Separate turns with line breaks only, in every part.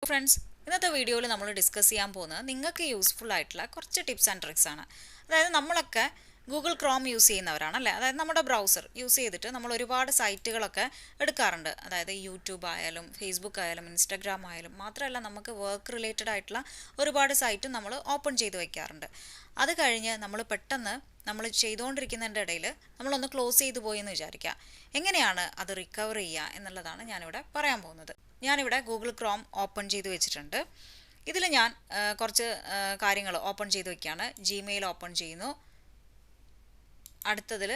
friends, ഇന്നത്തെ വീഡിയോയിൽ നമ്മൾ ഡിസ്കസ് ചെയ്യാൻ പോകുന്നത് നിങ്ങൾക്ക് യൂസ്ഫുൾ ആയിട്ടുള്ള കുറച്ച് ടിപ്സ് ആൻഡ് ട്രിക്സ് ആണ്. അതായത് നമ്മളൊക്കെ ഗൂഗിൾ ക്രോം യൂസ് ചെയ്യുന്നവരാണ് അല്ലേ? അതായത് നമ്മുടെ ബ്രൗസർ യൂസ് ചെയ്തിട്ട് നമ്മൾ ഒരുപാട് സൈറ്റുകളൊക്കെ എടുക്കാറുണ്ട്. അതായത് യൂട്യൂബ് ആയാലും ഫേസ്ബുക്ക് ആയാലും ഇൻസ്റ്റാഗ്രാം ആയാലും മാത്രമല്ല നമുക്ക് വർക്ക് റിലേറ്റഡ് ആയിട്ടുള്ള ഒരുപാട് സൈറ്റ് നമ്മൾ ഓപ്പൺ ചെയ്ത് വയ്ക്കാറുണ്ട്. അത് കഴിഞ്ഞ് നമ്മൾ പെട്ടെന്ന് നമ്മൾ ചെയ്തുകൊണ്ടിരിക്കുന്നതിൻ്റെ ഇടയിൽ നമ്മളൊന്ന് ക്ലോസ് ചെയ്തു പോയി എന്ന് വിചാരിക്കുക. എങ്ങനെയാണ് അത് റിക്കവർ ചെയ്യുക എന്നുള്ളതാണ് ഞാനിവിടെ പറയാൻ പോകുന്നത്. ഞാനിവിടെ ഗൂഗിൾ ക്രോം ഓപ്പൺ ചെയ്ത് വെച്ചിട്ടുണ്ട്. ഇതിൽ ഞാൻ കുറച്ച് കാര്യങ്ങൾ ഓപ്പൺ ചെയ്ത് വയ്ക്കുകയാണ്. ജിമെയിൽ ഓപ്പൺ ചെയ്യുന്നു. അടുത്തതിൽ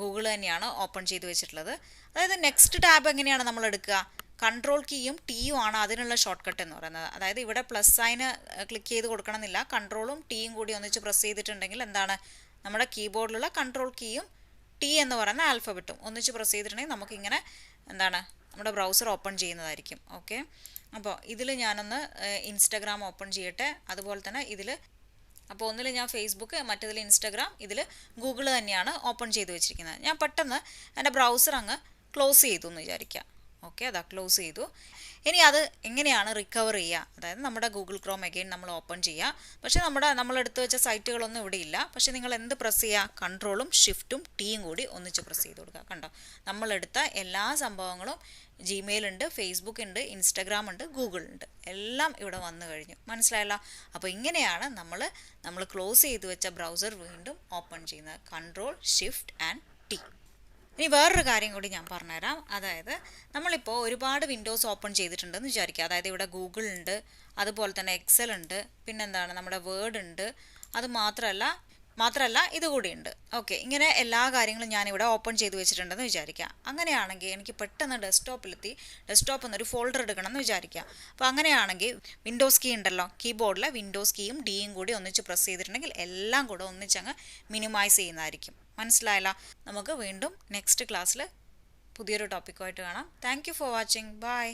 ഗൂഗിൾ തന്നെയാണ് ഓപ്പൺ ചെയ്ത് വെച്ചിട്ടുള്ളത്. അതായത് നെക്സ്റ്റ് ടാബ് എങ്ങനെയാണ് നമ്മൾ എടുക്കുക? കൺട്രോൾ കീയും ടിയും ആണ് അതിനുള്ള ഷോർട്ട് കട്ട് എന്ന് പറയുന്നത്. അതായത് ഇവിടെ പ്ലസ് സൈന് ക്ലിക്ക് ചെയ്ത് കൊടുക്കണമെന്നില്ല. കൺട്രോളും ടിയും കൂടി ഒന്നിച്ച് പ്രസ് ചെയ്തിട്ടുണ്ടെങ്കിൽ എന്താണ്, നമ്മുടെ കീബോർഡിലുള്ള കൺട്രോൾ കീയും ടി എന്ന് പറയുന്ന ആൽഫബറ്റും ഒന്നിച്ച് പ്രസ് ചെയ്തിട്ടുണ്ടെങ്കിൽ നമുക്കിങ്ങനെ എന്താണ് നമ്മുടെ ബ്രൗസർ ഓപ്പൺ ചെയ്യുന്നതായിരിക്കും. ഓക്കെ, അപ്പോൾ ഇതിൽ ഞാനൊന്ന് ഇൻസ്റ്റാഗ്രാം ഓപ്പൺ ചെയ്യട്ടെ. അതുപോലെ തന്നെ അപ്പോൾ ഒന്നിൽ ഞാൻ ഫേസ്ബുക്ക്, മറ്റേതിൽ ഇൻസ്റ്റാഗ്രാം, ഇതിൽ ഗൂഗിൾ തന്നെയാണ് ഓപ്പൺ ചെയ്ത് വെച്ചിരിക്കുന്നത്. ഞാൻ പെട്ടെന്ന് എൻ്റെ ബ്രൗസർ അങ്ങ് ക്ലോസ് ചെയ്തു എന്ന് വിചാരിക്കുക. ഓക്കെ, അതാ ക്ലോസ് ചെയ്തു. ഇനി അത് എങ്ങനെയാണ് റിക്കവർ ചെയ്യുക? അതായത് നമ്മുടെ ഗൂഗിൾ ക്രോം അഗെയിൻ നമ്മൾ ഓപ്പൺ ചെയ്യുക. പക്ഷേ നമ്മൾ എടുത്തു വെച്ച സൈറ്റുകളൊന്നും ഇവിടെ ഇല്ല. പക്ഷേ നിങ്ങൾ എന്ത് പ്രസ് ചെയ്യുക? കൺട്രോളും ഷിഫ്റ്റും ടിയും കൂടി ഒന്നിച്ച് പ്രസ് ചെയ്ത് കൊടുക്കുക. കണ്ടോ, നമ്മളെടുത്ത എല്ലാ സംഭവങ്ങളും ജിമെയിൽ ഉണ്ട്, ഫേസ്ബുക്ക് ഉണ്ട്, ഇൻസ്റ്റാഗ്രാം ഉണ്ട്, ഗൂഗിൾ ഉണ്ട്, എല്ലാം ഇവിടെ വന്നു കഴിഞ്ഞു. മനസ്സിലായല്ലോ? അപ്പോൾ ഇങ്ങനെയാണ് നമ്മൾ ക്ലോസ് ചെയ്ത് വെച്ച ബ്രൗസർ വീണ്ടും ഓപ്പൺ ചെയ്യുന്നത്. Control shift and T. ഇനി വേറൊരു കാര്യം കൂടി ഞാൻ പറഞ്ഞുതരാം. അതായത് നമ്മളിപ്പോൾ ഒരുപാട് വിൻഡോസ് ഓപ്പൺ ചെയ്തിട്ടുണ്ടെന്ന് വിചാരിക്കുക. അതായത് ഇവിടെ ഗൂഗിൾ ഉണ്ട്, അതുപോലെ തന്നെ എക്സൽ ഉണ്ട്, പിന്നെന്താണ് നമ്മുടെ വേർഡ് ഉണ്ട്, അത് മാത്രമല്ല ഇതുകൂടി ഉണ്ട്. ഓക്കെ, ഇങ്ങനെ എല്ലാ കാര്യങ്ങളും ഞാനിവിടെ ഓപ്പൺ ചെയ്ത് വെച്ചിട്ടുണ്ടെന്ന് വിചാരിക്കുക. അങ്ങനെയാണെങ്കിൽ എനിക്ക് പെട്ടെന്ന് ഡെസ്ക്ടോപ്പിൽ നിന്നൊരു ഫോൾഡർ എടുക്കണം എന്ന് വിചാരിക്കുക. അപ്പോൾ അങ്ങനെയാണെങ്കിൽ വിൻഡോസ് കീ ഉണ്ടല്ലോ, കീബോർഡിലെ വിൻഡോസ് കീയും ഡിയും കൂടി ഒന്നിച്ച് പ്രസ് ചെയ്തിട്ടുണ്ടെങ്കിൽ എല്ലാം കൂടെ ഒന്നിച്ചങ്ങ് മിനിമൈസ് ചെയ്യുന്നതായിരിക്കും. മനസ്സിലായല്ലോ? നമുക്ക് വീണ്ടും നെക്സ്റ്റ് ക്ലാസ്സിൽ പുതിയൊരു ടോപ്പിക്കുമായിട്ട് കാണാം. Thank you for watching. By.